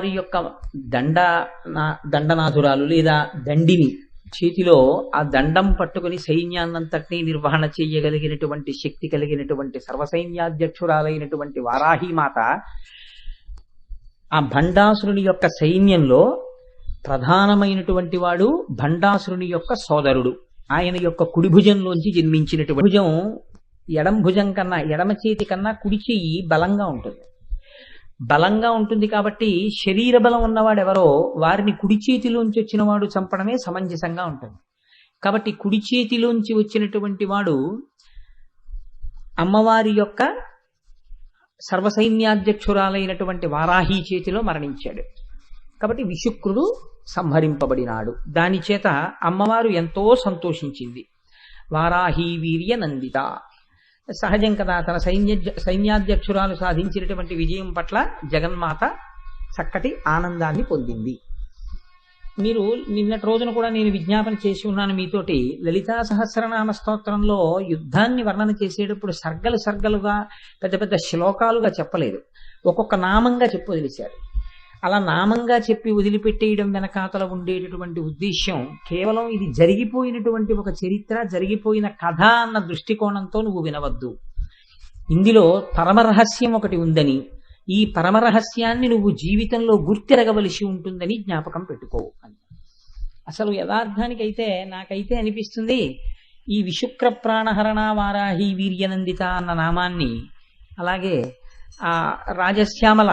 అమ్మవారి యొక్క దండ దండనాథురాలు లేదా దండిని చేతిలో ఆ దండం పట్టుకుని సైన్యాన్నంతటినీ నిర్వహణ చెయ్యగలిగినటువంటి శక్తి కలిగినటువంటి సర్వసైన్యాధ్యక్షురాలైనటువంటి వారాహీమాత ఆ భండాసురుని యొక్క సైన్యంలో ప్రధానమైనటువంటి వాడు భండాసురుని యొక్క సోదరుడు. ఆయన యొక్క కుడి భుజంలోంచి జన్మించినటువంటి భుజం ఎడం భుజం కన్నా, ఎడమ చేతి కన్నా కుడి చెయ్యి బలంగా ఉంటుంది కాబట్టి శరీర బలం ఉన్నవాడెవరో వారిని కుడి చేతిలోంచి వచ్చిన వాడు చంపడమే సమంజసంగా ఉంటుంది. కాబట్టి కుడి చేతిలోంచి వచ్చినటువంటి వాడు అమ్మవారి యొక్క సర్వసైన్యాధ్యక్షురాలైనటువంటి వారాహి చేతిలో మరణించాడు. కాబట్టి విశుక్రుడు సంహరింపబడినాడు. దాని చేత అమ్మవారు ఎంతో సంతోషించింది. వారాహి వీర్య నందిత, సహజం కదా, తన సైన్యాధ్యక్షురాలు సాధించినటువంటి విజయం పట్ల జగన్మాత చక్కటి ఆనందాన్ని పొందింది. మీరు నిన్నటి రోజున కూడా నేను విజ్ఞాపన చేసి ఉన్నాను మీతోటి. లలితా సహస్రనామ స్తోత్రంలో యుద్ధాన్ని వర్ణన చేసేటప్పుడు సర్గలుగా పెద్ద పెద్ద శ్లోకాలుగా చెప్పలేదు, ఒక్కొక్క నామంగా చెప్పి వదిలేశారు. అలా నామంగా చెప్పి వదిలిపెట్టేయడం వెనకాతల ఉండేటటువంటి ఉద్దేశ్యం కేవలం ఇది జరిగిపోయినటువంటి ఒక చరిత్ర, జరిగిపోయిన కథ అన్న దృష్టికోణంతో నువ్వు వినవద్దు. ఇందులో పరమరహస్యం ఒకటి ఉందని, ఈ పరమరహస్యాన్ని నువ్వు జీవితంలో గుర్తిరగవలసి ఉంటుందని జ్ఞాపకం పెట్టుకో అని. అసలు యథార్థానికైతే నాకైతే అనిపిస్తుంది ఈ విశుక్ర ప్రాణహరణ వారాహి వీర్యనందిత అన్న నామాన్ని, అలాగే ఆ రాజశ్యామల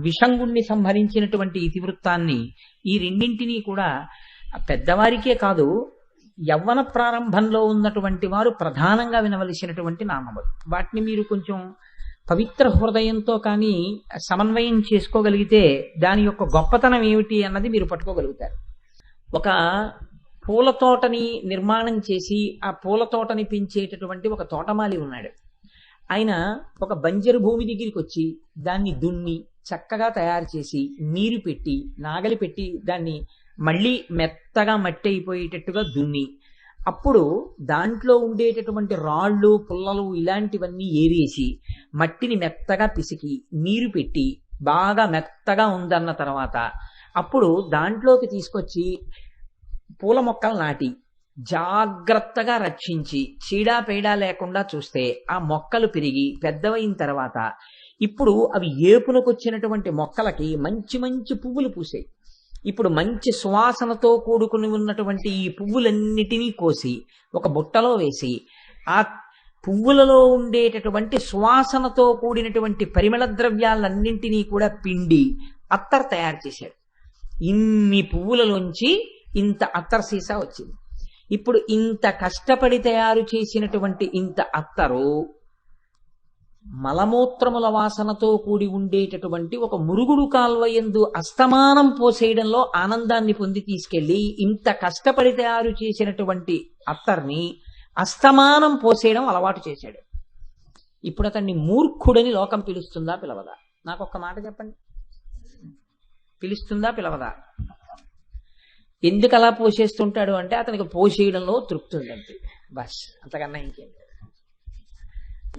విషంగుణ్ణి సంహరించినటువంటి ఇతివృత్తాన్ని, ఈ రెండింటినీ కూడా పెద్దవారికే కాదు యవ్వన ప్రారంభంలో ఉన్నటువంటి వారు ప్రధానంగా వినవలసినటువంటి నామములు. వాటిని మీరు కొంచెం పవిత్ర హృదయంతో కానీ సమన్వయం చేసుకోగలిగితే దాని యొక్క గొప్పతనం ఏమిటి అన్నది మీరు పట్టుకోగలుగుతారు. ఒక పూల తోటని నిర్మాణం చేసి ఆ పూల తోటని పెంచేటటువంటి ఒక తోటమాలి ఉన్నాడు. ఆయన ఒక బంజరు భూమి దగ్గరికి వచ్చి దాన్ని దున్ని చక్కగా తయారు చేసి నీరు పెట్టి నాగలి పెట్టి దాన్ని మళ్ళీ మెత్తగా మట్టి అయిపోయేటట్టుగా దున్ని, అప్పుడు దాంట్లో ఉండేటటువంటి రాళ్ళు పుల్లలు ఇలాంటివన్నీ ఏరేసి మట్టిని మెత్తగా పిసికి నీరు పెట్టి బాగా మెత్తగా ఉందన్న తర్వాత అప్పుడు దాంట్లోకి తీసుకొచ్చి పూల మొక్కలు నాటి జాగ్రత్తగా రక్షించి చీడాపేడా లేకుండా చూస్తే ఆ మొక్కలు పెరిగి పెద్దవైన తర్వాత ఇప్పుడు అవి ఏపునకొచ్చినటువంటి మొక్కలకి మంచి మంచి పువ్వులు పూసాయి. ఇప్పుడు మంచి సువాసనతో కూడుకుని ఉన్నటువంటి ఈ పువ్వులన్నిటినీ కోసి ఒక బుట్టలో వేసి ఆ పువ్వులలో ఉండేటటువంటి సువాసనతో కూడినటువంటి పరిమళ ద్రవ్యాలన్నింటినీ కూడా పిండి అత్తర్ తయారు చేశాడు. ఇన్ని పువ్వులలోంచి ఇంత అత్తర్ సీసా వచ్చింది. ఇప్పుడు ఇంత కష్టపడి తయారు చేసినటువంటి ఇంత అత్తరు మలమూత్రముల వాసనతో కూడి ఉండేటటువంటి ఒక మురుగుడు కాల్వయందు అస్తమానం పోసేయడంలో ఆనందాన్ని పొంది తీసుకెళ్లి ఇంత కష్టపడి తయారు చేసినటువంటి అత్తర్ని అస్తమానం పోసేయడం అలవాటు చేశాడు. ఇప్పుడు అతన్ని మూర్ఖుడని లోకం పిలుస్తుందా పిలవదా? నాకు ఒక్క మాట చెప్పండి, పిలుస్తుందా పిలవదా? ఎందుకు అలా పోసేస్తుంటాడు అంటే అతనికి పోసేయడంలో తృప్తి ఉందంటే, బస్, అంతకన్నా ఇంకేం లేదు.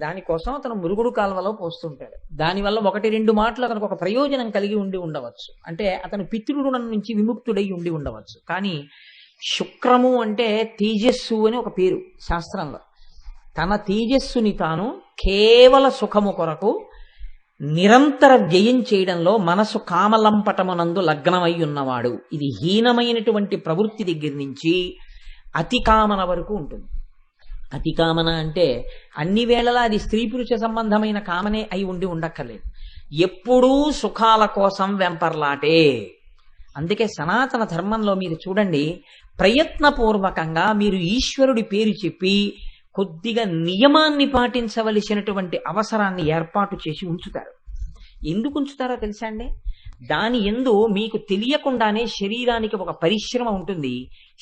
దానికోసం అతను మురుగుడు కాలువలో పోస్తుంటాడు. దానివల్ల 1-2 మాటలు అతనికి ఒక ప్రయోజనం కలిగి ఉండి ఉండవచ్చు, అంటే అతను పితృరుణం నుంచి విముక్తుడై ఉండి ఉండవచ్చు. కానీ శుక్రము అంటే తేజస్సు అని ఒక పేరు శాస్త్రంలో. తన తేజస్సుని తాను కేవల సుఖము కొరకు నిరంతర వ్యయం చేయడంలో మనసు కామలంపటమునందు లగ్నమై ఉన్నవాడు. ఇది హీనమైనటువంటి ప్రవృత్తి దగ్గర నుంచి అతి కామన వరకు ఉంటుంది. అతి కామన అంటే అన్ని వేళలా అది స్త్రీ పురుష సంబంధమైన కామనే అయి ఉండి ఉండక్కర్లేదు, ఎప్పుడూ సుఖాల కోసం వెంపర్లాటే. అందుకే సనాతన ధర్మంలో మీరు చూడండి, ప్రయత్నపూర్వకంగా మీరు ఈశ్వరుడి పేరు చెప్పి కొద్దిగా నియమాన్ని పాటించవలసినటువంటి అవసరాన్ని ఏర్పాటు చేసి ఉంచుతారు. ఎందుకు ఉంచుతారో తెలుసా అండి? దాని యందు మీకు తెలియకుండానే శరీరానికి ఒక పరిశ్రమ ఉంటుంది,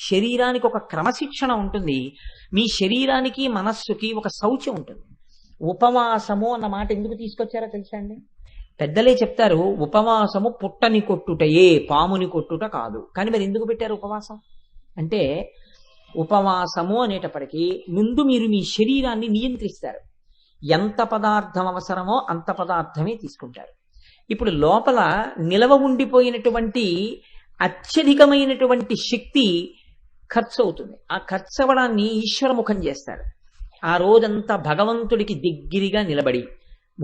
శరీరానికి ఒక క్రమశిక్షణ ఉంటుంది, మీ శరీరానికి మనస్సుకి ఒక శౌచం ఉంటుంది. ఉపవాసము అన్న మాట ఎందుకు తీసుకొచ్చారో తెలుసా అండి? పెద్దలే చెప్తారు, ఉపవాసము పుట్టని కొట్టుటయే, పాముని కొట్టుట కాదు. కానీ మరి ఎందుకు పెట్టారు ఉపవాసం అంటే, ఉపవాసము అనేటప్పటికీ ముందు మీరు మీ శరీరాన్ని నియంత్రిస్తారు. ఎంత పదార్థం అవసరమో అంత పదార్థమే తీసుకుంటారు. ఇప్పుడు లోపల నిలవ ఉండిపోయినటువంటి అత్యధికమైనటువంటి శక్తి ఖర్చు అవుతుంది. ఆ ఖర్చు అవ్వడాన్ని ఈశ్వరముఖం చేస్తారు. ఆ రోజంతా భగవంతుడికి దగ్గరగా నిలబడి,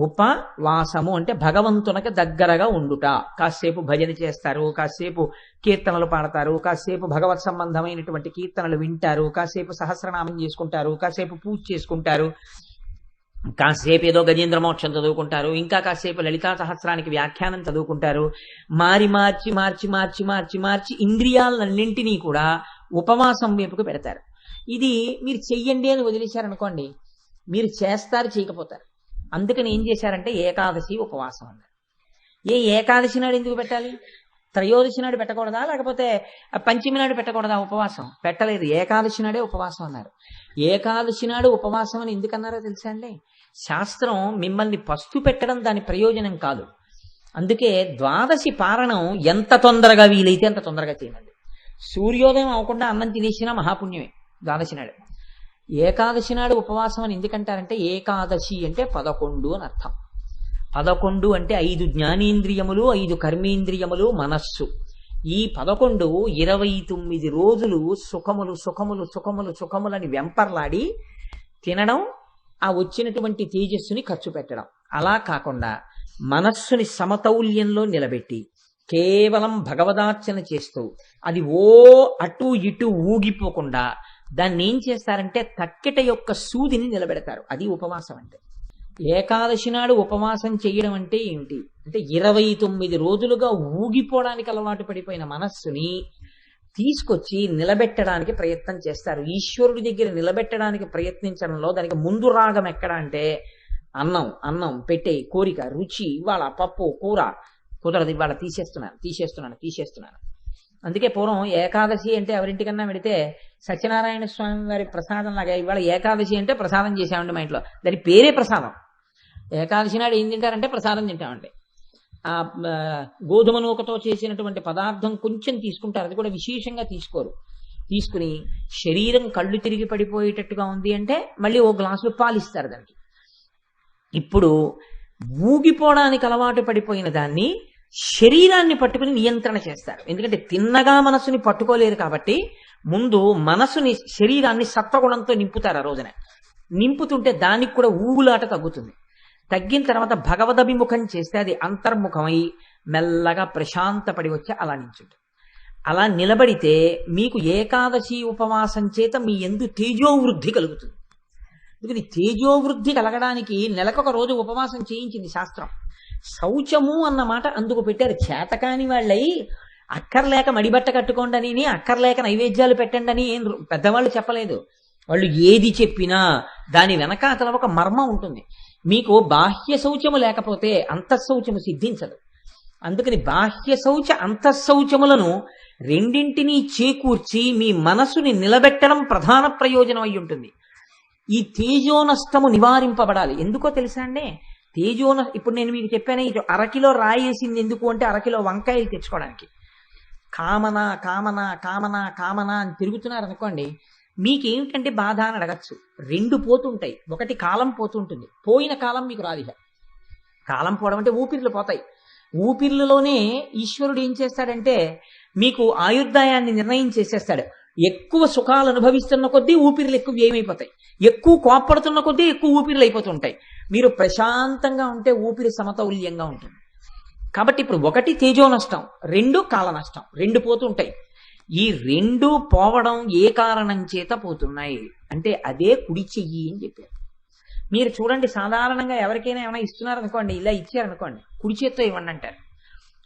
ఉపవాసము అంటే భగవంతునికి దగ్గరగా ఉండుట. కాసేపు భజన చేస్తారు, కాసేపు కీర్తనలు పాడతారు, కాసేపు భగవత్ సంబంధమైనటువంటి కీర్తనలు వింటారు, కాసేపు సహస్రనామం చేసుకుంటారు, కాసేపు పూజ చేసుకుంటారు, కాసేపు ఏదో గజేంద్ర మోక్షం చదువుకుంటారు, ఇంకా కాసేపు లలితా సహస్రానికి వ్యాఖ్యానం చదువుకుంటారు. మారి మార్చి మార్చి మార్చి మార్చి మార్చి ఇంద్రియాలన్నింటినీ కూడా ఉపవాసం వైపుకు పెడతారు. ఇది మీరు చెయ్యండి అని వదిలేశారనుకోండి, మీరు చేస్తారు, చేయకపోతారు. అందుకని ఏం చేశారంటే ఏకాదశి ఉపవాసం అన్నారు. ఏకాదశి నాడు ఎందుకు పెట్టాలి? త్రయోదశి నాడు పెట్టకూడదా, లేకపోతే పంచమి నాడు పెట్టకూడదా ఉపవాసం? పెట్టలేదు, ఏకాదశి నాడే ఉపవాసం అన్నారు. ఏకాదశి నాడు ఉపవాసం అని ఎందుకన్నారో తెలుసా అండి? శాస్త్రం మిమ్మల్ని పస్తు పెట్టడం దాని ప్రయోజనం కాదు. అందుకే ద్వాదశి పారణం ఎంత తొందరగా వీలైతే అంత తొందరగా చేయండి. సూర్యోదయం అవ్వకుండా అన్నం తినేసినా మహాపుణ్యమే ద్వాదశి నాడు. ఏకాదశి నాడు ఉపవాసం అని ఎందుకంటారంటే ఏకాదశి అంటే 11 అని అర్థం. 11 అంటే 5 జ్ఞానేంద్రియములు, 5 కర్మేంద్రియములు, మనస్సు. ఈ 11 29 రోజులు సుఖములు సుఖములు సుఖములు సుఖములని వెంపర్లాడి తినడం, ఆ వచ్చినటువంటి తేజస్సుని ఖర్చు పెట్టడం. అలా కాకుండా మనస్సుని సమతౌల్యంలో నిలబెట్టి కేవలం భగవదార్చన చేస్తూ అది అటు ఇటు ఊగిపోకుండా దాన్ని ఏం చేస్తారంటే తక్కెట యొక్క సూదిని నిలబెడతారు. అది ఉపవాసం అంటే. ఏకాదశి నాడు ఉపవాసం చేయడం అంటే ఏమిటి అంటే 29 రోజులుగా ఊగిపోవడానికి అలవాటు పడిపోయిన మనస్సుని తీసుకొచ్చి నిలబెట్టడానికి ప్రయత్నం చేస్తారు. ఈశ్వరుడి దగ్గర నిలబెట్టడానికి ప్రయత్నించడంలో దానికి ముందు రాగం ఎక్కడ అంటే అన్నం పెట్టే కోరిక, రుచి, ఇవాళ పప్పు కూర కుదరదు, ఇవాళ తీసేస్తున్నాను. అందుకే పూర్వం ఏకాదశి అంటే ఎవరింటికన్నా వెడితే సత్యనారాయణ స్వామి వారి ప్రసాదం లాగా ఇవాళ ఏకాదశి అంటే ప్రసాదం చేశామండి మా ఇంట్లో. దాని పేరే ప్రసాదం. ఏకాదశి నాడు ఏం తింటారంటే ప్రసాదం తింటామండి. ఆ గోధుమ నూకతో చేసినటువంటి పదార్థం కొంచెం తీసుకుంటారు, అది కూడా విశేషంగా తీసుకోరు. తీసుకుని శరీరం కళ్ళు తిరిగి పడిపోయేటట్టుగా ఉంది అంటే మళ్ళీ ఓ గ్లాసులు పాలు ఇస్తారు దానికి. ఇప్పుడు ఊగిపోవడానికి అలవాటు పడిపోయిన దాన్ని శరీరాన్ని పట్టుకుని నియంత్రణ చేస్తారు. ఎందుకంటే తిన్నగా మనసుని పట్టుకోలేరు కాబట్టి ముందు మనసుని, శరీరాన్ని సత్వగుణంతో నింపుతారు. ఆ రోజున నింపుతుంటే దానికి కూడా ఊగులాట తగ్గుతుంది. తగ్గిన తర్వాత భగవదభిముఖం చేస్తే అది అంతర్ముఖమై మెల్లగా ప్రశాంతపడి వచ్చి అలా నిల్చుంటుంది. అలా నిలబడితే మీకు ఏకాదశి ఉపవాసం చేత మీ యందు తేజోవృద్ధి కలుగుతుంది. ఎందుకంటే తేజోవృద్ధి కలగడానికి నెలకొక రోజు ఉపవాసం చేయించింది శాస్త్రం. శౌచము అన్న మాట అందుకు పెట్టారు. చేతకాని వాళ్ళై అక్కర్లేక మడిబట్ట కట్టుకోండి అని, అక్కర్లేక నైవేద్యాలు పెట్టండి అని ఏం పెద్దవాళ్ళు చెప్పలేదు. వాళ్ళు ఏది చెప్పినా దాని వెనకాతల ఒక మర్మం ఉంటుంది. మీకు బాహ్య శౌచము లేకపోతే అంతఃశౌచము సిద్ధించదు. అందుకని బాహ్య శౌచ అంతఃశౌచములను రెండింటినీ చేకూర్చి మీ మనసుని నిలబెట్టడం ప్రధాన ప్రయోజనం అయి ఉంటుంది. ఈ తేజోనష్టము నివారింపబడాలి. ఎందుకో తెలుసా అండి? ఇప్పుడు నేను మీకు చెప్పాను, ఇటు అరకిలో రాయేసింది ఎందుకు అంటే అరకిలో వంకాయలు తెచ్చుకోవడానికి. కామన కామన కామన కామన అని తిరుగుతున్నారు అనుకోండి, మీకేమిటంటే బాధ అని అడగచ్చు. 2 పోతుంటాయి. ఒకటి కాలం పోతుంటుంది, పోయిన కాలం మీకు రాదు. కాలం పోవడం అంటే ఊపిర్లు పోతాయి. ఊపిర్లలోనే ఈశ్వరుడు ఏం చేస్తాడంటే మీకు ఆయుర్దాయాన్ని నిర్ణయం చేసేస్తాడు. ఎక్కువ సుఖాలు అనుభవిస్తున్న కొద్దీ ఊపిర్లు ఎక్కువ ఏమైపోతాయి, ఎక్కువ కోప్పడుతున్న కొద్దీ ఎక్కువ ఊపిర్లు అయిపోతుంటాయి. మీరు ప్రశాంతంగా ఉంటే ఊపిరి సమతౌల్యంగా ఉంటుంది. కాబట్టి ఇప్పుడు 1 తేజో నష్టం, 2 కాల నష్టం, 2 పోతుంటాయి. ఈ 2 పోవడం ఏ కారణం చేత పోతున్నాయి అంటే అదే కుడి చెయ్యి అని చెప్పారు. మీరు చూడండి, సాధారణంగా ఎవరికైనా ఏమైనా ఇస్తున్నారనుకోండి, ఇలా ఇచ్చారనుకోండి కుడి చేత్తో ఇవ్వండి అంటారు.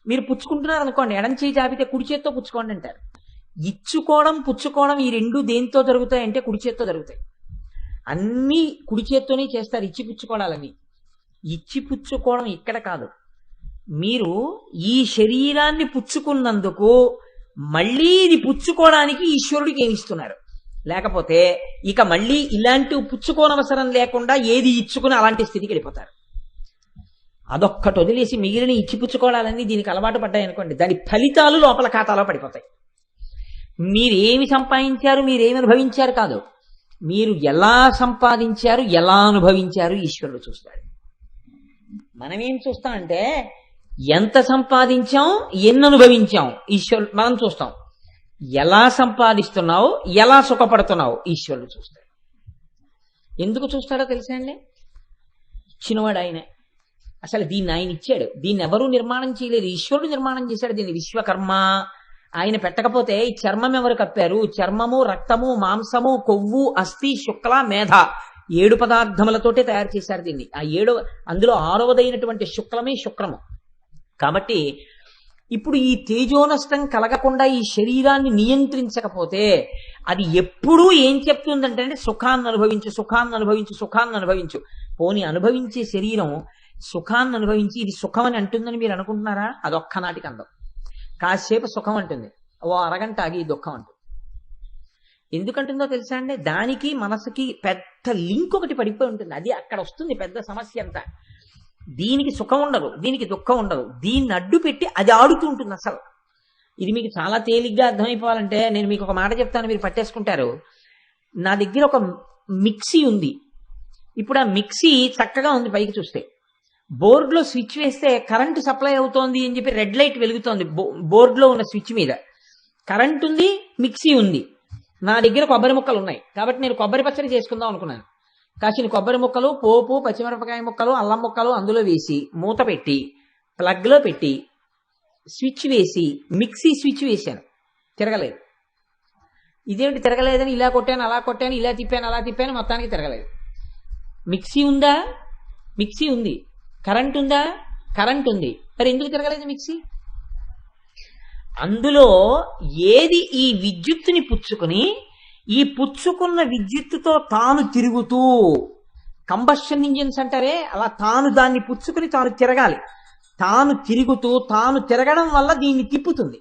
మీరు పుచ్చుకుంటున్నారనుకోండి ఎడం చేయి చాపితే కుడి చేత్తో పుచ్చుకోండి అంటారు. ఇచ్చుకోవడం పుచ్చుకోవడం ఈ 2 దేంతో జరుగుతాయి అంటే కుడి చేత్తో జరుగుతాయి. అన్నీ కుడి చేత్తోనే చేస్తారు ఇచ్చి పుచ్చుకోవడాలని. ఇచ్చి పుచ్చుకోవడం ఇక్కడ కాదు. మీరు ఈ శరీరాన్ని పుచ్చుకున్నందుకు మళ్ళీ ఇది పుచ్చుకోవడానికి ఈశ్వరుడికి ఏమి ఇస్తున్నారు. లేకపోతే ఇక మళ్ళీ ఇలాంటి పుచ్చుకోనవసరం లేకుండా ఏది ఇచ్చుకుని అలాంటి స్థితికి వెళ్ళిపోతారు. అదొక్కటి వదిలేసి మిగిలిన ఇచ్చి పుచ్చుకోవడాలన్నీ దీనికి అలవాటు పడ్డాయి అనుకోండి, దాని ఫలితాలు లోపల ఖాతాలో పడిపోతాయి. మీరేమి సంపాదించారు, మీరేమి అనుభవించారు కాదు, మీరు ఎలా సంపాదించారు, ఎలా అనుభవించారు ఈశ్వరుడు చూస్తాడు. మనమేం చూస్తామంటే ఎంత సంపాదించాం, ఎన్ని అనుభవించాం ఈశ్వరుడు మనం చూస్తాం. ఎలా సంపాదిస్తున్నావు, ఎలా సుఖపడుతున్నావు ఈశ్వరుడు చూస్తాడు. ఎందుకు చూస్తాడో తెలుసా అండి? ఇచ్చినవాడు ఆయనే. అసలు దీన్ని ఆయన ఇచ్చాడు. దీన్ని ఎవరూ నిర్మాణం చేయలేదు, ఈశ్వరుడు నిర్మాణం చేశాడు దీన్ని. విశ్వకర్మ. ఆయన పెట్టకపోతే ఈ చర్మం ఎవరు కప్పారు? చర్మము, రక్తము, మాంసము, కొవ్వు, అస్థి, శుక్ల, మేధ 7 పదార్థములతోటే తయారు చేశారు దీన్ని. ఆ 7 అందులో 6వదైనటువంటి శుక్లమే శుక్రము. కాబట్టి ఇప్పుడు ఈ తేజోనష్టం కలగకుండా ఈ శరీరాన్ని నియంత్రించకపోతే అది ఎప్పుడూ ఏం చెప్తుందంటే సుఖాన్ని అనుభవించు, సుఖాన్ని అనుభవించు, సుఖాన్ని అనుభవించు. పోని అనుభవించే శరీరం సుఖాన్ని అనుభవించి ఇది సుఖం అని అంటుందని మీరు అనుకుంటున్నారా? అదొక్కనాటికి అందం. కాసేపు సుఖం అంటుంది, ఓ అరగంట ఆగి దుఃఖం అంటుంది. ఎందుకంటుందో తెలుసా అండి? దానికి మనసుకి పెద్ద లింక్ ఒకటి పడిపోయి ఉంటుంది. అది అక్కడ వస్తుంది పెద్ద సమస్య అంతా. దీనికి సుఖం ఉండదు, దీనికి దుఃఖం ఉండదు. దీన్ని అడ్డు పెట్టి అది ఆడుతూ ఉంటుంది అసలు. ఇది మీకు చాలా తేలిగ్గా అర్థమైపోవాలంటే నేను మీకు ఒక మాట చెప్తాను, మీరు పట్టేసుకుంటారు. నా దగ్గర ఒక మిక్సీ ఉంది. ఇప్పుడు ఆ మిక్సీ చక్కగా ఉంది పైకి చూస్తే. బోర్డులో స్విచ్ వేస్తే కరెంటు సప్లై అవుతోంది అని చెప్పి రెడ్ లైట్ వెలుగుతోంది బోర్డులో ఉన్న స్విచ్ మీద. కరెంట్ ఉంది, మిక్సీ ఉంది. నా దగ్గర కొబ్బరి ముక్కలు ఉన్నాయి కాబట్టి నేను కొబ్బరి పచ్చడి చేసుకుందాం అనుకున్నాను. కాసిన కొబ్బరి ముక్కలు, పోపు, పచ్చిమిరపకాయ ముక్కలు, అల్లం ముక్కలు అందులో వేసి మూత పెట్టి ప్లగ్లో పెట్టి స్విచ్ వేసి మిక్సీ స్విచ్ వేశాను. తిరగలేదు. ఇదేంటి తిరగలేదని ఇలా కొట్టాను, అలా కొట్టాను, ఇలా తిప్పాను, అలా తిప్పాను, మొత్తానికి తిరగలేదు. మిక్సీ ఉందా? మిక్సీ ఉంది. కరెంట్ ఉందా? కరెంట్ ఉంది. మరి ఎందుకు తిరగలేదు మిక్సీ? అందులో ఏది ఈ విద్యుత్తుని పుచ్చుకుని ఈ పుచ్చుకున్న విద్యుత్తుతో తాను తిరుగుతూ, కంబషన్ ఇంజిన్స్ అంటారే అలా, తాను దాన్ని పుచ్చుకుని తాను తిరగాలి. తాను తిరుగుతూ తాను తిరగడం వల్ల దీన్ని తిప్పుతుంది.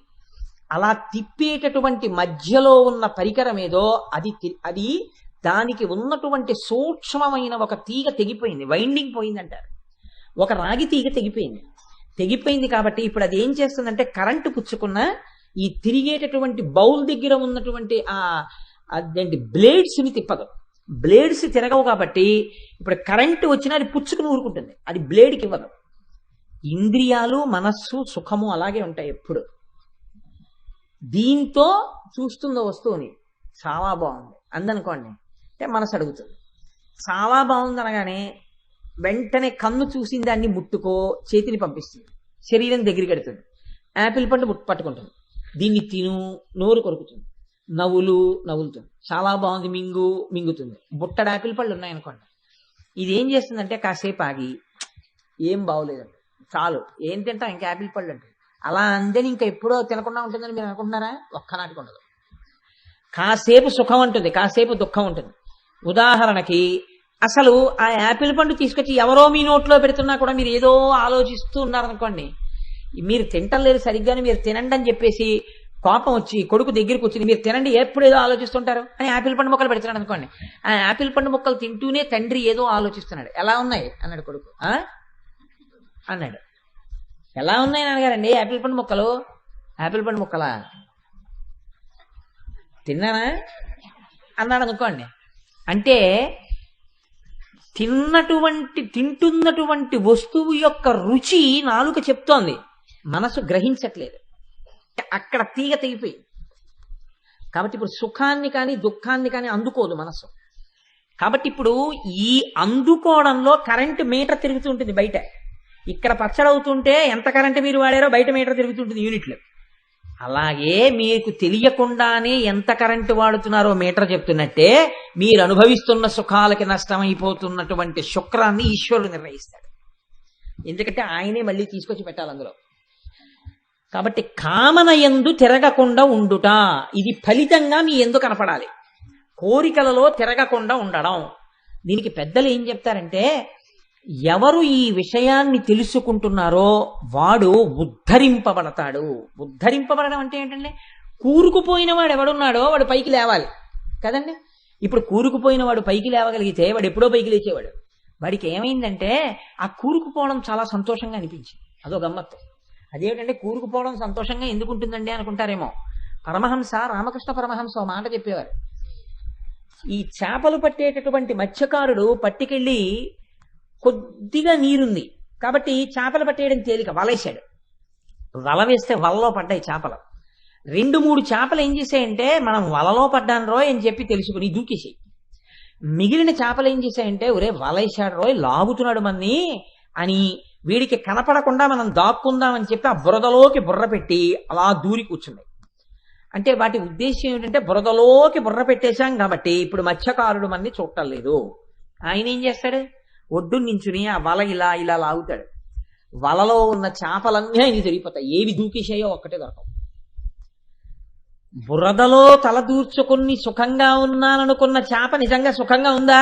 అలా తిప్పేటటువంటి మధ్యలో ఉన్న పరికరం ఏదో అది దానికి ఉన్నటువంటి సూక్ష్మమైన ఒక తీగ తెగిపోయింది, వైండింగ్ పోయిందంటారు. ఒక రాగి తీగ తెగిపోయింది కాబట్టి ఇప్పుడు అది ఏం చేస్తుందంటే కరెంటు పుచ్చుకున్న ఈ తిరిగేటటువంటి బౌల్ దగ్గర ఉన్నటువంటి అదేంటి బ్లేడ్స్ని తిప్పదు. బ్లేడ్స్ తిరగవు కాబట్టి ఇప్పుడు కరెంటు వచ్చినా అది పుచ్చుకుని ఊరుకుంటుంది, అది బ్లేడ్కి ఇవ్వదు. ఇంద్రియాలు, మనస్సు, సుఖము అలాగే ఉంటాయి ఎప్పుడు. దీంతో చూస్తుందో వస్తువుని చాలా బాగుంది అందనుకోండి అంటే మనసు అడుగుతుంది. చాలా బాగుంది అనగానే వెంటనే కన్ను చూసిన దాన్ని ముట్టుకో, చేతిని పంపిస్తుంది, శరీరం దగ్గరికి ఎడుతుంది. యాపిల్ పండు పట్టుకుంటుంది, దీన్ని తిను, నోరు కొరుకుతుంది, నవ్వులుతుంది, చాలా బాగుంది మింగుతుంది. బుట్టడు యాపిల్ పళ్ళు ఉన్నాయనుకోండి, ఇది ఏం చేస్తుందంటే కాసేపు ఆగి ఏం బాగోలేదండి చాలు, ఏం తింటాం ఇంకా యాపిల్ పళ్ళు అంటే, అలా అందని ఇంకా ఎప్పుడో తినకుండా ఉంటుందని మీరు అనుకుంటున్నారా? ఒక్కనాటికి ఉండదు. కాసేపు సుఖం ఉంటుంది, కాసేపు దుఃఖం ఉంటుంది. ఉదాహరణకి అసలు ఆ యాపిల్ పండు తీసుకొచ్చి ఎవరో మీ నోట్లో పెడుతున్నా కూడా మీరు ఏదో ఆలోచిస్తూ ఉన్నారనుకోండి, మీరు తింటలేరు సరిగ్గానే, మీరు తినండి అని చెప్పేసి కోపం వచ్చి కొడుకు దగ్గరికి వచ్చి మీరు తినండి ఎప్పుడు ఏదో ఆలోచిస్తుంటారు అని యాపిల్ పండు ముక్కలు పెడుతున్నాడు అనుకోండి. ఆ యాపిల్ పండు ముక్కలు తింటూనే తండ్రి ఏదో ఆలోచిస్తున్నాడు. ఎలా ఉన్నాయి అన్నాడు కొడుకు. అన్నాడు. ఎలా ఉన్నాయి నాన్నగారండి యాపిల్ పండు ముక్కలు? యాపిల్ పండు ముక్కలా తిన్నానా అన్నాడు అనుకోండి. అంటే తింటున్నటువంటి వస్తువు యొక్క రుచి నాలుక చెప్తోంది, మనసు గ్రహించట్లేదు. అక్కడ తీగ తెగిపోయి కాబట్టి ఇప్పుడు సుఖాన్ని కానీ దుఃఖాన్ని కానీ అందుకోదు మనసు. కాబట్టి ఇప్పుడు ఈ అందుకోవడంలో కరెంటు మీటర్ తిరుగుతుంటుంది బయట. ఇక్కడ పచ్చడవుతుంటే ఎంత కరెంటు మీరు వాడారో బయట మీటర్ తిరుగుతుంటుంది యూనిట్లు. అలాగే మీకు తెలియకుండానే ఎంత కరెంటు వాడుతున్నారో మీటర్ చెప్తున్నట్టే మీరు అనుభవిస్తున్న సుఖాలకి నష్టమైపోతున్నటువంటి శుక్రాన్ని ఈశ్వరుడు నిర్ణయిస్తాడు. ఎందుకంటే ఆయనే మళ్ళీ తీసుకొచ్చి పెట్టాలి అందులో. కాబట్టి కామన యందు తిరగకుండా ఉండుట, ఇది ఫలితంగా మీ యందు కనపడాలి. కోరికలలో తిరగకుండా ఉండడం. దీనికి పెద్దలు ఏం చెప్తారంటే, ఎవరు ఈ విషయాన్ని తెలుసుకుంటున్నారో వాడు ఉద్ధరింపబడతాడు. ఉద్ధరింపబడడం అంటే ఏంటంటే, కూరుకుపోయిన వాడు ఎవడున్నాడో వాడు పైకి లేవాలి కదండి. ఇప్పుడు కూరుకుపోయిన వాడు పైకి లేవగలిగితే వాడు ఎప్పుడో పైకి లేచేవాడు. వాడికి ఏమైందంటే ఆ కూరుకుపోవడం చాలా సంతోషంగా అనిపించింది. అదో గమ్మత్తు. అదేమిటంటే కూరుకుపోవడం సంతోషంగా ఎందుకు ఉంటుందండి అనుకుంటారేమో. పరమహంస రామకృష్ణ పరమహంస ఓ మాట చెప్పేవారు. ఈ చేపలు పట్టేటటువంటి మత్స్యకారుడు పట్టుకెళ్ళి కొద్దిగా నీరుంది, కాబట్టి చేపలు పట్టేయడం తేలిక, వలేశాడు. వల వేస్తే వలలో పడ్డాయి చేపలు. 2-3 చేపలు ఏం చేశాయంటే మనం వలలో పడ్డాను రోయ్ అని చెప్పి తెలుసుకుని దూకేసాయి. మిగిలిన చేపలు ఏం చేశాయంటే ఒరే వలేశాడు రోయ్, లాగుతున్నాడు మన్ని అని వీడికి కనపడకుండా మనం దాక్కుందామని చెప్పి ఆ బురదలోకి బుర్ర పెట్టి అలా దూరి కూర్చున్నాయి. అంటే వాటి ఉద్దేశం ఏమిటంటే బురదలోకి బుర్ర పెట్టేశాం కాబట్టి ఇప్పుడు మత్స్యకారుడు మన్ని చూడటం లేదు. ఆయన ఏం చేస్తాడు, ఒడ్డు నించుని ఆ వల ఇలా ఇలా లాగుతాడు. వలలో ఉన్న చేపలన్నీ ఆయన తిరిగిపోతాయి, ఏవి దూకేశాయో ఒక్కటే దొరకవు. బురదలో తల దూర్చుకుని సుఖంగా ఉన్నాననుకున్న చేప నిజంగా సుఖంగా ఉందా?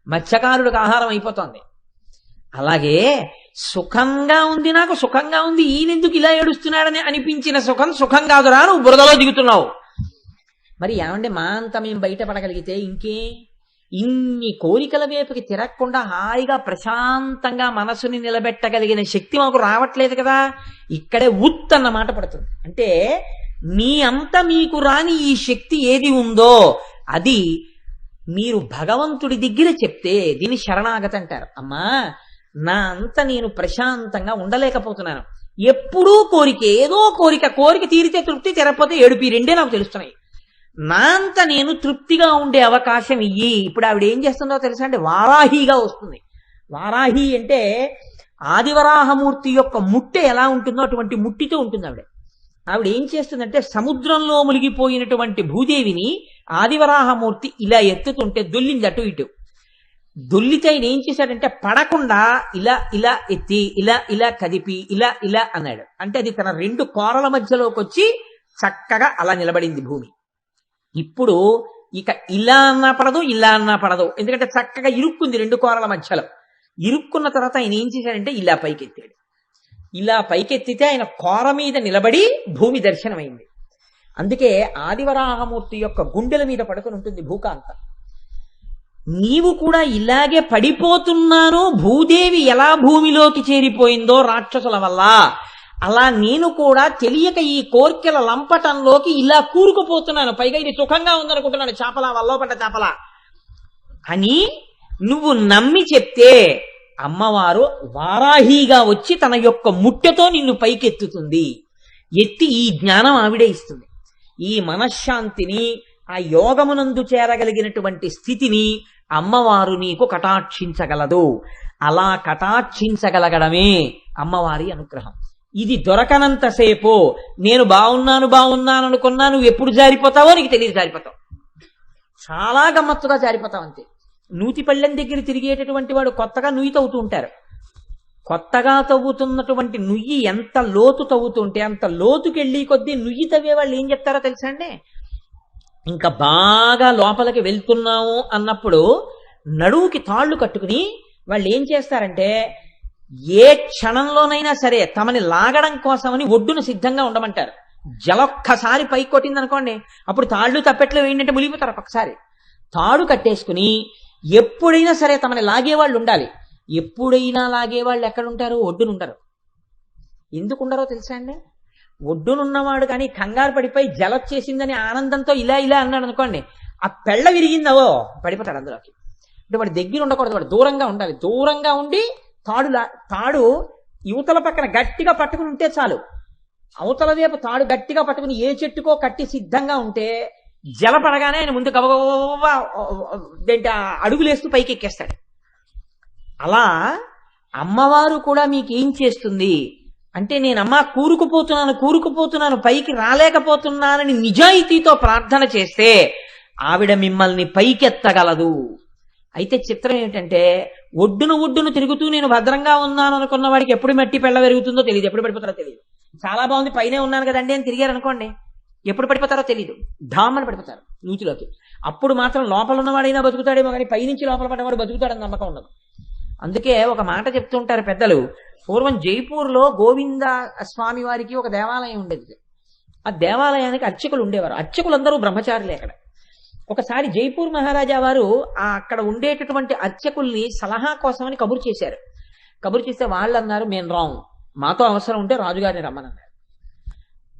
మత్స్యకారుడికి ఆహారం అయిపోతుంది. అలాగే సుఖంగా ఉంది, నాకు సుఖంగా ఉంది, ఈయనెందుకు ఇలా ఏడుస్తున్నాడని అనిపించిన సుఖం సుఖం కాదురా, నువ్వు బురదలో దిగుతున్నావు. మరి ఏమంటే మా అంతా మేము బయటపడగలిగితే ఇంకే ఇన్ని కోరికల వైపుకి తిరగకుండా హాయిగా ప్రశాంతంగా మనసుని నిలబెట్టగలిగిన శక్తి మాకు రావట్లేదు కదా. ఇక్కడే ఉత్ అన్న మాట పడుతుంది. అంటే మీ అంత మీకు రాని ఈ శక్తి ఏది ఉందో అది మీరు భగవంతుడి దగ్గర చెప్తే దీన్ని శరణాగతి అంటారు. అమ్మా నా అంత నేను ప్రశాంతంగా ఉండలేకపోతున్నాను, ఎప్పుడూ కోరిక, ఏదో కోరిక తీరితే తృప్తి, తెరపోతే ఏడుపు, ఈ రెండే నాకు తెలుస్తున్నాయి. నా అంత నేను తృప్తిగా ఉండే అవకాశం ఇయ్యి. ఇప్పుడు ఆవిడ ఏం చేస్తుందో తెలుసా అంటే వారాహిగా వస్తుంది. వారాహి అంటే ఆదివరాహమూర్తి యొక్క ముట్టె ఎలా ఉంటుందో అటువంటి ముట్టితో ఉంటుంది ఆవిడ. ఆవిడ ఏం చేస్తుందంటే సముద్రంలో మునిగిపోయినటువంటి భూదేవిని ఆదివరాహమూర్తి ఇలా ఎత్తుతుంటే దొల్లింది అటు ఇటు. దొల్లితే ఆయన ఏం చేశాడంటే పడకుండా ఇలా ఇలా ఎత్తి ఇలా ఇలా కదిపి ఇలా ఇలా అన్నాడు. అంటే అది తన 2 కోరల మధ్యలోకి వచ్చి చక్కగా అలా నిలబడింది భూమి. ఇప్పుడు ఇక ఇలా అన్నా పడదు, ఇలా అన్నా పడదు, ఎందుకంటే చక్కగా ఇరుక్కుంది 2 కోరల మధ్యలో. ఇరుక్కున్న తర్వాత ఆయన ఏం చేశాడంటే ఇలా పైకెత్తాడు. ఇలా పైకెత్తితే ఆయన కోర మీద నిలబడి భూమి దర్శనమైంది. అందుకే ఆదివరాహమూర్తి యొక్క గుండెల మీద పడుకుని ఉంటుంది భూకాంత. నీవు కూడా ఇలాగే పడిపోతున్నాను, భూదేవి ఎలా భూమిలోకి చేరిపోయిందో రాక్షసుల వల్ల, అలా నేను కూడా తెలియక ఈ కోర్కెల లంపటంలోకి ఇలా కూరుకుపోతున్నాను, పైగా ఇది సుఖంగా ఉందనుకుంటున్నాను, చేపల వల్ల పడ్డ చేపల అని నువ్వు నమ్మి చెప్తే అమ్మవారు వారాహిగా వచ్చి తన యొక్క ముట్టెతో నిన్ను పైకెత్తుతుంది. ఎత్తి ఈ జ్ఞానం ఆవిడే ఇస్తుంది. ఈ మనశ్శాంతిని, ఆ యోగమునందు చేరగలిగినటువంటి స్థితిని అమ్మవారు నీకు కటాక్షించగలదు. అలా కటాక్షించగలగడమే అమ్మవారి అనుగ్రహం. ఇది దొరకనంతసేపు నేను బాగున్నాను అనుకున్నా, నువ్వు ఎప్పుడు జారిపోతావో నీకు తెలియదు, జారిపోతావు. చాలా గమ్మత్తుగా జారిపోతావు అంతే. నూతి పళ్ళెం దగ్గర తిరిగేటటువంటి వాడు కొత్తగా నుయ్యి తవ్వుతూ ఉంటారు. కొత్తగా తవ్వుతున్నటువంటి నుయ్యి ఎంత లోతు తవ్వుతుంటే అంత లోతుకెళ్ళి కొద్దీ నుయ్యి తవ్వే వాళ్ళు ఏం చెప్తారో తెలుసా అండి, ఇంకా బాగా లోపలికి వెళ్తున్నాము అన్నప్పుడు నడువుకి తాళ్లు కట్టుకుని వాళ్ళు ఏం చేస్తారంటే ఏ క్షణంలోనైనా సరే తమని లాగడం కోసమని ఒడ్డును సిద్ధంగా ఉండమంటారు. జలొక్కసారి పైకి కొట్టింది అనుకోండి, అప్పుడు తాళ్ళు తప్పెట్లో ఏంటంటే మునిగిపోతారు. ఒక్కసారి తాడు కట్టేసుకుని ఎప్పుడైనా సరే తమని లాగేవాళ్ళు ఉండాలి. ఎప్పుడైనా లాగేవాళ్ళు ఎక్కడుంటారు? ఒడ్డునుంటారు. ఎందుకు ఉండరో తెలుసా అండి? ఒడ్డునున్నవాడు కానీ కంగారు పడిపోయి జలొచ్చేసిందని ఆనందంతో ఇలా ఇలా అన్నాడు అనుకోండి, ఆ పెళ్ళ విరిగిందవో పడిపోతాడు అందులోకి. అంటే వాడి దగ్గర ఉండకూడదు, వాడు దూరంగా ఉండాలి. దూరంగా ఉండి తాడు యువతల పక్కన గట్టిగా పట్టుకుని ఉంటే చాలు. అవతల వైపు తాడు గట్టిగా పట్టుకుని ఏ చెట్టుకో కట్టి సిద్ధంగా ఉంటే జల పడగానే ఆయన ముందు గబగబా అడుగులేస్తూ పైకి ఎక్కేస్తాడు. అలా అమ్మవారు కూడా మీకు ఏం చేస్తుంది అంటే, నేనమ్మా కూరుకుపోతున్నాను పైకి రాలేకపోతున్నానని నిజాయితీతో ప్రార్థన చేస్తే ఆవిడ మిమ్మల్ని పైకెత్తగలదు. అయితే చిత్రం ఏమిటంటే ఒడ్డును తిరుగుతూ నేను భద్రంగా ఉన్నాను అనుకున్న వాడికి ఎప్పుడు మట్టి పెళ్ళ పెరుగుతుందో తెలియదు, ఎప్పుడు పడిపోతారో తెలియదు. చాలా బాగుంది పైనే ఉన్నాను కదండి అని తిరిగారు అనుకోండి, ఎప్పుడు పడిపోతారో తెలియదు, ధామని పడిపోతారు నూతిలోకి. అప్పుడు మాత్రం లోపల ఉన్నవాడైనా బతుకుతాడేమో కానీ పైనుంచి లోపల పడ్డవాడు బతుకుతాడని నమ్మకం ఉండదు. అందుకే ఒక మాట చెప్తుంటారు పెద్దలు, పూర్వం జైపూర్లో గోవింద స్వామి వారికి ఒక దేవాలయం ఉండేది. ఆ దేవాలయానికి అర్చకులు ఉండేవారు. అర్చకులందరూ బ్రహ్మచారులే. అక్కడ ఒకసారి జైపూర్ మహారాజా వారు అక్కడ ఉండేటటువంటి అర్చకుల్ని సలహా కోసమని కబురు చేశారు. కబురు చేస్తే వాళ్ళు అన్నారు, మేము రాము, మాతో అవసరం ఉంటే రాజుగారిని రమ్మనన్నారు.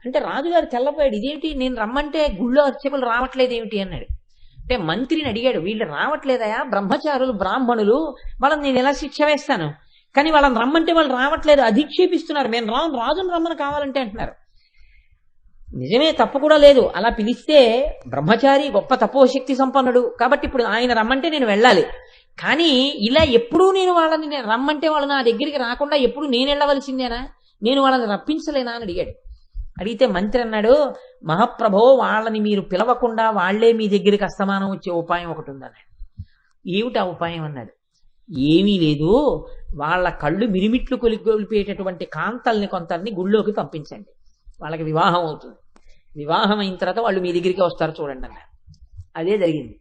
అంటే రాజుగారు తెల్లపోయాడు, ఇదేమిటి నేను రమ్మంటే గుళ్ళో అర్చకులు రావట్లేదు ఏమిటి అన్నాడు. అంటే మంత్రిని అడిగాడు, వీళ్ళు రావట్లేదయా, బ్రహ్మచారులు బ్రాహ్మణులు, వాళ్ళని నేను ఎలా శిక్ష వేస్తాను, కానీ వాళ్ళని రమ్మంటే వాళ్ళు రావట్లేదు, అధిక్షేపిస్తున్నారు. మేము రాజును రమ్మని కావాలంటే అంటున్నారు. నిజమే, తప్పు కూడా లేదు. అలా పిలిస్తే బ్రహ్మచారి గొప్ప తపోశక్తి సంపన్నుడు కాబట్టి ఇప్పుడు ఆయన రమ్మంటే నేను వెళ్ళాలి. కానీ ఇలా ఎప్పుడూ నేను వాళ్ళని రమ్మంటే వాళ్ళు నా దగ్గరికి రాకుండా ఎప్పుడు నేను వెళ్ళవలసిందేనా? నేను వాళ్ళని రప్పించలేనా అని అడిగాడు. అడిగితే మంత్రి అన్నాడు, మహాప్రభో, వాళ్ళని మీరు పిలవకుండా వాళ్లే మీ దగ్గరికి అస్తమానం వచ్చే ఉపాయం ఒకటి ఉందన్నాడు. ఏమిటి ఆ ఉపాయం అన్నాడు. ఏమీ లేదు, వాళ్ళ కళ్ళు మిరిమిట్లు కొలిపేటటువంటి కాంతల్ని కొంతని గుళ్ళోకి పంపించండి, వాళ్ళకి వివాహం అవుతుంది. వివాహం అయిన తర్వాత వాళ్ళు మీ దగ్గరికి వస్తారు చూడండి అన్నారు. అదే జరిగింది.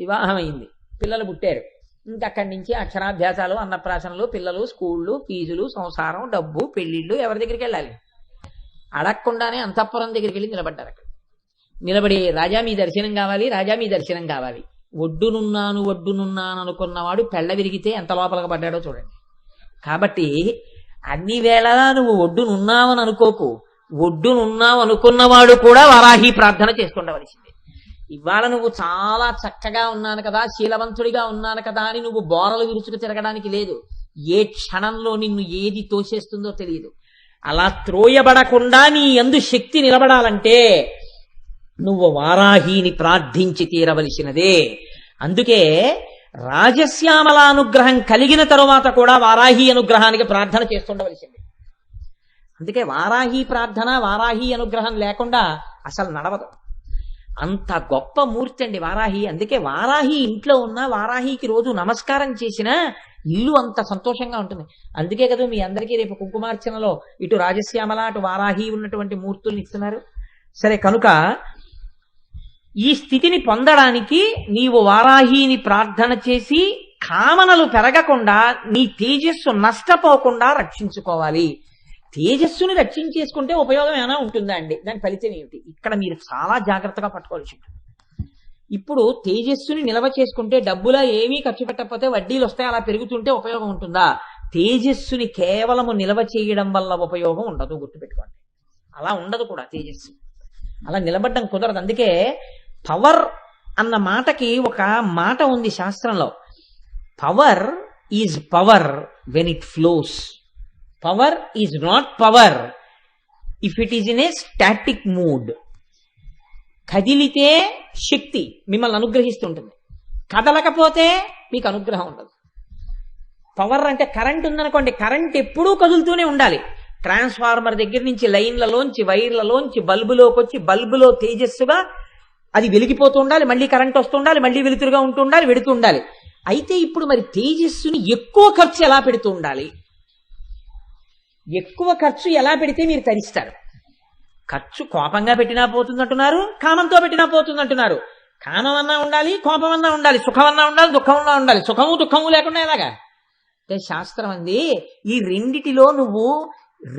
వివాహం అయింది, పిల్లలు పుట్టారు. ఇంకక్కడి నుంచి అక్షరాభ్యాసాలు, అన్నప్రాసనలు, పిల్లలు, స్కూళ్ళు, ఫీజులు, సంసారం, డబ్బు, పెళ్లిళ్ళు. ఎవరి దగ్గరికి వెళ్ళాలి? అడగకుండానే అంతఃపురం దగ్గరికి వెళ్ళి నిలబడ్డారు. అక్కడ నిలబడి, రాజా మీ దర్శనం కావాలి, రాజా మీ దర్శనం కావాలి. ఒడ్డునున్నాను అనుకున్నవాడు పెళ్ళ విరిగితే ఎంత లోపలగా పడ్డాడో చూడండి. కాబట్టి అన్ని వేళలా నువ్వు ఒడ్డునున్నావని అనుకోకు. ఒడ్డునున్నావు అనుకున్నవాడు కూడా వారాహి ప్రార్థన చేసుకుండవలసిందే. ఇవాళ నువ్వు చాలా చక్కగా ఉన్నాను కదా, శీలవంతుడిగా ఉన్నాను కదా అని నువ్వు బోరలు విరుచుకు తిరగడానికి లేదు. ఏ క్షణంలో నిన్ను ఏది తోసేస్తుందో తెలియదు. అలా త్రోయబడకుండా నీ యందు శక్తి నిలబడాలంటే నువ్వు వారాహిని ప్రార్థించి తీరవలసినదే. అందుకే రాజశ్యామల అనుగ్రహం కలిగిన తరువాత కూడా వారాహి అనుగ్రహానికి ప్రార్థన చేస్తుండవలసింది. అందుకే వారాహి ప్రార్థన, వారాహి అనుగ్రహం లేకుండా అసలు నడవదు. అంత గొప్ప మూర్తి అండి వారాహి. అందుకే వారాహి ఇంట్లో ఉన్న వారాహికి రోజు నమస్కారం చేసినా ఇల్లు అంత సంతోషంగా ఉంటుంది. అందుకే కదా మీ అందరికీ రేపు కుంకుమార్చనలో ఇటు రాజశ్యామల అటు వారాహి ఉన్నటువంటి మూర్తుల్ని ఇస్తున్నారు. సరే, కనుక ఈ స్థితిని పొందడానికి నీవు వారాహిని ప్రార్థన చేసి కామనలు పెరగకుండా నీ తేజస్సు నష్టపోకుండా రక్షించుకోవాలి. తేజస్సుని రక్షించేసుకుంటే ఉపయోగం ఏమైనా ఉంటుందా అండి? దాని ఫలితం ఏమిటి? ఇక్కడ మీరు చాలా జాగ్రత్తగా పట్టుకోవాల్సి ఉంటుంది. ఇప్పుడు తేజస్సుని నిల్వ చేసుకుంటే డబ్బులా ఏమీ ఖర్చు పెట్టకపోతే వడ్డీలు వస్తాయి, అలా పెరుగుతుంటే ఉపయోగం ఉంటుందా? తేజస్సుని కేవలము నిల్వ చేయడం వల్ల ఉపయోగం ఉండదు, గుర్తుపెట్టుకోండి. అలా ఉండదు కూడా తేజస్సు, అలా నిలబడ్డం కుదరదు. అందుకే పవర్ అన్న మాటకి ఒక మాట ఉంది శాస్త్రంలో. Power is power when it flows. Power is not power if it is in a static mood. కదిలితే శక్తి మిమ్మల్ని అనుగ్రహిస్తుంటుంది, కదలకపోతే మీకు అనుగ్రహం ఉండదు. పవర్ అంటే కరెంట్ ఉందనుకోండి, కరెంట్ ఎప్పుడూ కదులుతూనే ఉండాలి. ట్రాన్స్ఫార్మర్ దగ్గర నుంచి లైన్లలోంచి, వైర్లలోంచి బల్బులోకి వచ్చి బల్బులో తేజస్సుగా అది వెలిగిపోతూ ఉండాలి, మళ్ళీ కరెంట్ వస్తుండాలి, మళ్ళీ వెలుతురుగా ఉంటూ ఉండాలి, వెడుతూ ఉండాలి. అయితే ఇప్పుడు మరి తేజస్సుని ఎక్కువ ఖర్చు ఎలా పెడుతూ ఉండాలి? ఎక్కువ ఖర్చు ఎలా పెడితే మీరు తరిస్తారు? ఖర్చు కోపంగా పెట్టినా పోతుందంటున్నారు, కామంతో పెట్టినా పోతుందంటున్నారు. కామం అన్నా ఉండాలి, కోపం అన్నా ఉండాలి, సుఖం అన్నా ఉండాలి, దుఃఖం అన్నా ఉండాలి. సుఖము దుఃఖము లేకుండా ఎలాగా? అంటే శాస్త్రం అంది, ఈ రెండిటిలో నువ్వు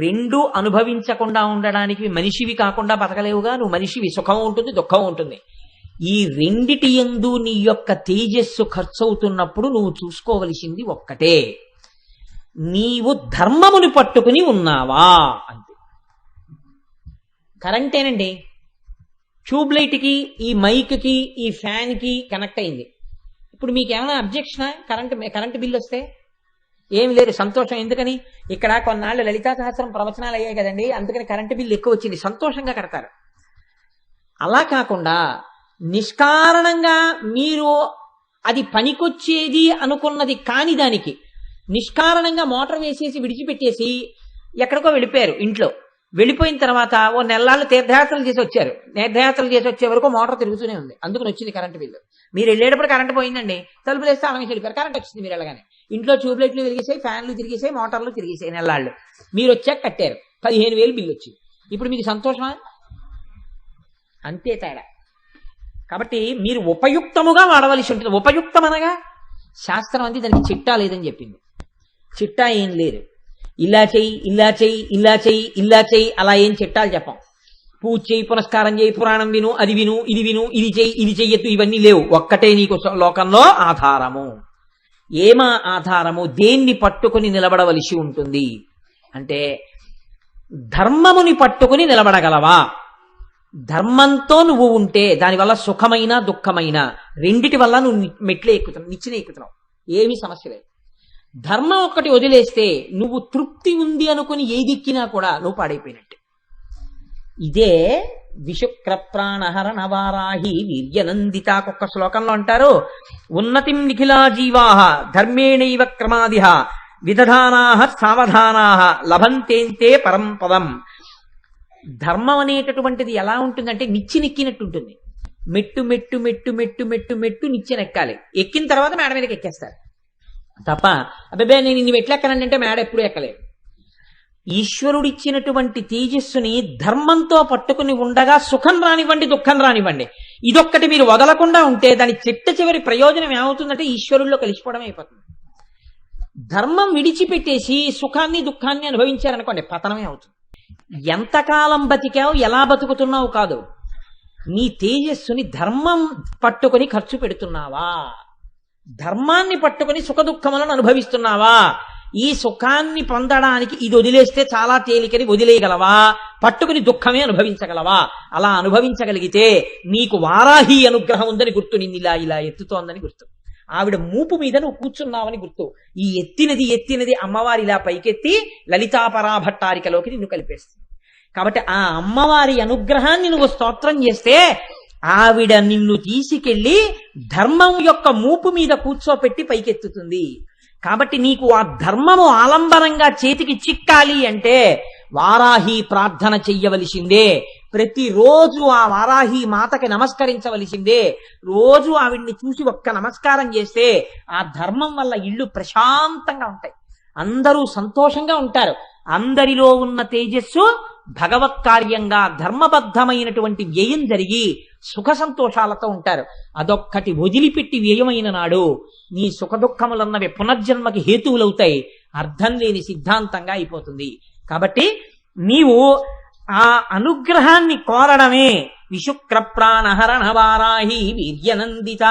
రెండు అనుభవించకుండా ఉండడానికి మనిషివి కాకుండా బతకలేవుగా. నువ్వు మనిషివి, సుఖం ఉంటుంది, దుఃఖం ఉంటుంది. ఈ రెండిటి యందు నీ యొక్క తేజస్సు ఖర్చు అవుతున్నప్పుడు నువ్వు చూసుకోవలసింది ఒక్కటే, నీవు ధర్మముని పట్టుకుని ఉన్నావా అంతే. కరెంటేనండి, ట్యూబ్లైట్కి, ఈ మైక్కి, ఈ ఫ్యాన్కి కనెక్ట్ అయింది. ఇప్పుడు మీకేమైనా అబ్జెక్షనా? కరెంట్ బిల్లు వస్తే ఏమి లేదు, సంతోషం. ఎందుకని? ఇక్కడ కొన్నాళ్ళు లలితా సహస్రం ప్రవచనాలు అయ్యాయి కదండి, అందుకని కరెంటు బిల్లు ఎక్కువ వచ్చింది, సంతోషంగా కడతారు. అలా కాకుండా నిష్కారణంగా మీరు అది పనికొచ్చేది అనుకున్నది కాని దానికి నిష్కారణంగా మోటార్ వేసేసి విడిచిపెట్టేసి ఎక్కడికో వెళ్ళిపోయారు. ఇంట్లో వెళ్ళిపోయిన తర్వాత ఓ నెలలు తీర్థయాత్రలు చేసి వచ్చారు. తీర్థయాత్రలు చేసి వచ్చే వరకు మోటార్ తిరుగుతూనే ఉంది, అందుకని వచ్చింది కరెంటు బిల్లు. మీరు వెళ్ళేటప్పుడు కరెంటు పోయిందండి, తలుపులు వేస్తే అలా వెళ్ళిపోయారు, కరెంట్ వచ్చింది. మీరు వెళ్ళగానే ఇంట్లో ట్యూబ్లైట్లు తిరిగేసాయి, ఫ్యాన్లు తిరిగేసాయి, మోటార్లు తిరిగేసాయి. నెలలు మీరు వచ్చాక కట్టారు, 15,000 బిల్లు వచ్చింది. ఇప్పుడు మీకు సంతోషమా? అంతే తేడా. కాబట్టి మీరు ఉపయుక్తముగా వాడవలసి ఉంటుంది. ఉపయుక్తం అనగా శాస్త్రం అంది దానికి చిట్టా లేదని చెప్పింది. చిట్టా ఏం లేదు. ఇలా చెయ్యి, ఇలా చెయ్యి, ఇలా చెయ్యి, ఇలా చెయ్యి, అలా ఏం చిట్టాలు చెప్పం. పూజ చేయి, పునస్కారం చేయి, పురాణం విను, అది విను, ఇది విను, ఇది చెయ్యి, ఇది చెయ్యొద్దు, ఇవన్నీ లేవు. ఒక్కటే నీకు లోకంలో ఆధారము. ఏమా ఆధారము? దేన్ని పట్టుకుని నిలబడవలసి ఉంటుంది అంటే ధర్మముని పట్టుకుని నిలబడగలవా? ధర్మంతో నువ్వు ఉంటే దానివల్ల సుఖమైన దుఃఖమైన రెండిటి వల్ల నువ్వు మెట్లే ఎక్కుతున్నావు, నిచ్చెన ఎక్కుతున్నావు, ఏమీ సమస్య లేదు. ధర్మం ఒక్కటి వదిలేస్తే నువ్వు తృప్తి ఉంది అనుకుని ఏదిక్కినా కూడా నువ్వు పాడైపోయినట్టే. ఇదే విశుక్ర ప్రాణహరణ వారాహి వీర్యనందితాకొక్క శ్లోకంలో అంటారు, ఉన్నతిం నిఖిలా జీవాహ ధర్మేణైవ క్రమాదిహ విదధానాహ సావధానాహ లభంతేంతే పరం పదం. ధర్మం అనేటటువంటిది ఎలా ఉంటుందంటే నిచ్చినెక్కినట్టు ఉంటుంది. మెట్టు మెట్టు మెట్టు మెట్టు మెట్టు మెట్టు నిచ్చెనెక్కాలి. ఎక్కిన తర్వాత మేడ మీదకి ఎక్కేస్తారు తప్ప అబ్బాయి నేను ఇన్ని మెట్లు ఎక్కనండి అంటే మేడ ఎప్పుడు ఎక్కలేదు. ఈశ్వరుడిచ్చినటువంటి తేజస్సుని ధర్మంతో పట్టుకుని ఉండగా సుఖం రానివ్వండి దుఃఖం రానివ్వండి, ఇదొక్కటి మీరు వదలకుండా ఉంటే దాని చిట్ట చివరి ప్రయోజనం ఏమవుతుందంటే ఈశ్వరుల్లో కలిసిపోవడం అయిపోతుంది. ధర్మం విడిచిపెట్టేసి సుఖాన్ని దుఃఖాన్ని అనుభవించారనుకోండి పతనమే అవుతుంది. ఎంతకాలం బతికావు ఎలా బతుకుతున్నావు కాదు, నీ తేజస్సుని ధర్మం పట్టుకుని ఖర్చు పెడుతున్నావా, ధర్మాన్ని పట్టుకుని సుఖ దుఃఖములను అనుభవిస్తున్నావా, ఈ సుఖాన్ని పొందడానికి ఇది వదిలేస్తే చాలా తేలికని వదిలేయగలవా, పట్టుకుని దుఃఖమే అనుభవించగలవా? అలా అనుభవించగలిగితే నీకు వారాహి అనుగ్రహం ఉందని గుర్తు, నిన్ను ఇలా ఇలా ఎత్తుతోందని గుర్తు, ఆవిడ మూపు మీద నువ్వు కూర్చున్నావని గుర్తు. ఈ ఎత్తినది అమ్మవారి ఇలా పైకెత్తి లలితాపరాభట్టారికలోకి నిన్ను కలిపేస్తుంది. కాబట్టి ఆ అమ్మవారి అనుగ్రహాన్ని నువ్వు స్తోత్రం చేస్తే ఆవిడ నిన్ను తీసుకెళ్లి ధర్మం యొక్క మూపు మీద కూర్చోపెట్టి పైకెత్తుతుంది. కాబట్టి నీకు ఆ ధర్మము ఆలంబనంగా చేతికి చిక్కాలి అంటే వారాహి ప్రార్థన చెయ్యవలసిందే. ప్రతిరోజు ఆ వారాహి మాతకి నమస్కరించవలసిందే. రోజు ఆవిడ్ని చూసి ఒక్క నమస్కారం చేస్తే ఆ ధర్మం వల్ల ఇళ్ళు ప్రశాంతంగా ఉంటాయి, అందరూ సంతోషంగా ఉంటారు. అందరిలో ఉన్న తేజస్సు భగవత్ కార్యంగా ధర్మబద్ధమైనటువంటి వ్యయం జరిగి సుఖ సంతోషాలతో ఉంటారు. అదొక్కటి వదిలిపెట్టి వ్యయమైన నాడు నీ సుఖ దుఃఖములన్నవి పునర్జన్మకి హేతువులవుతాయి, అర్థం లేని సిద్ధాంతంగా అయిపోతుంది. కాబట్టి నీవు ఆ అనుగ్రహాన్ని కోరడమే విశుక్ర ప్రాణహరణ వారాహి వీర్యనందిత